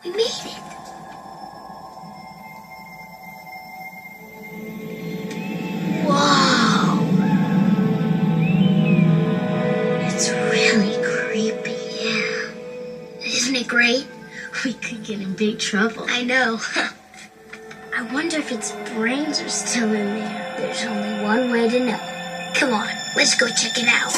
We made it. Whoa. It's really creepy, yeah. Isn't it great? We could get in big trouble. I know. I wonder if its brains are still in there. There's only one way to know. Come on, let's go check it out.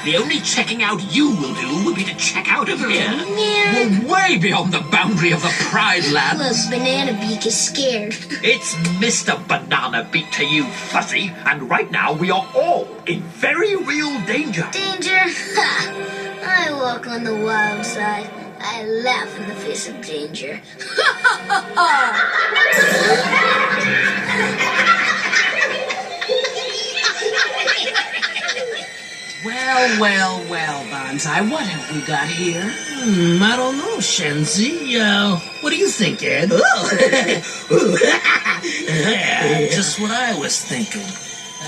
The only checking out you will do will be to check out of here. Man. We're way beyond the boundary of the Pride Land. Look, Banana Beak is scared. It's Mr. Banana Beak to you, Fuzzy. And right now we are all in very real danger. Danger? Ha! I walk on the wild side. I laugh in the face of danger. Well, Banzai, what have we got here? I don't know, Shenzi. What do you think, Ed? Just what I was thinking.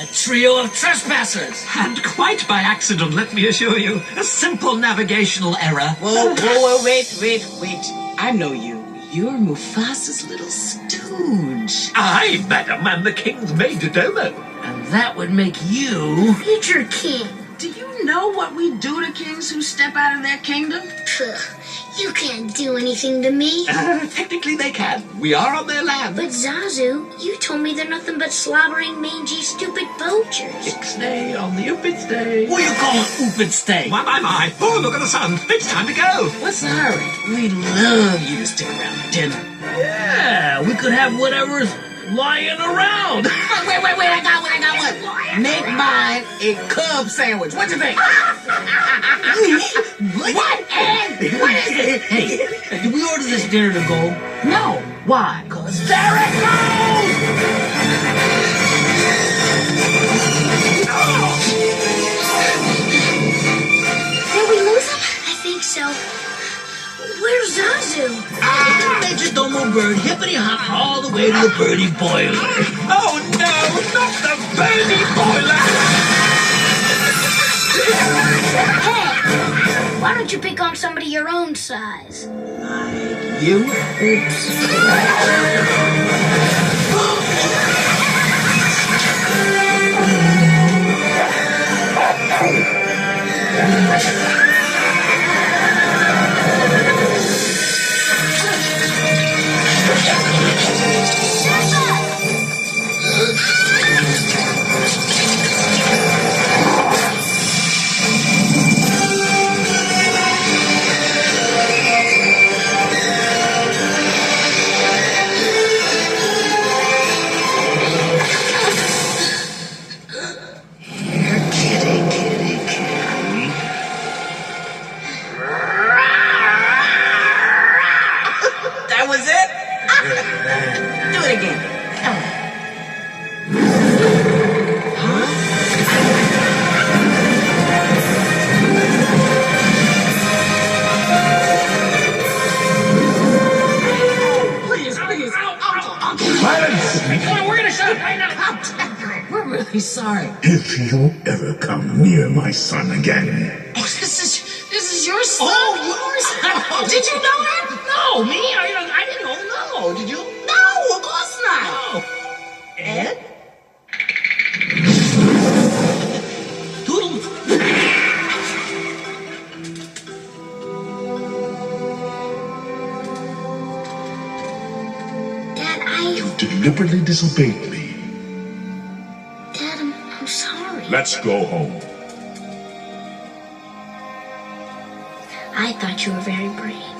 A trio of trespassers. And quite by accident, let me assure you. A simple navigational error. Whoa, wait. I know you. You're Mufasa's little stooge. I, madam, am the king's majordomo. And that would make you... Future king. Do you know what we do to kings who step out of their kingdom? Pugh, you can't do anything to me. Technically they can. We are on their land. But Zazu, you told me they're nothing but slobbering, mangy, stupid poachers. Ixnay on the Upid Day. What do you call an oopid steak? My. Oh, look at the sun. It's time to go. What's the hurry? We'd love you to stick around for dinner. Yeah, we could have whatever's lying around. Wait, I got one. Make mine a Cub sandwich. What you think? What, Ed? What is it? Hey, did we order this dinner to go? No. Why? 'Cause there it goes! Did we lose him? I think so. Where's Zazu? Major Domo bird, hippity hop all the way to the birdie boiler. Oh, no, not the baby boiler. Hey, why don't you pick on somebody your own size? Like you? Oops. That was it? Do it again. Come on. Please. Uncle. Silence! We're gonna shut up right now. We're really sorry. If you ever come near my son again, Oh, this is your son. Oh, yours? Did you know that? No, me? I didn't know. No, did you? No, of course not. Oh. Ed? Toodles. Dad, you deliberately disobeyed me. Dad, I'm sorry. Let's go home. I thought you were very brave.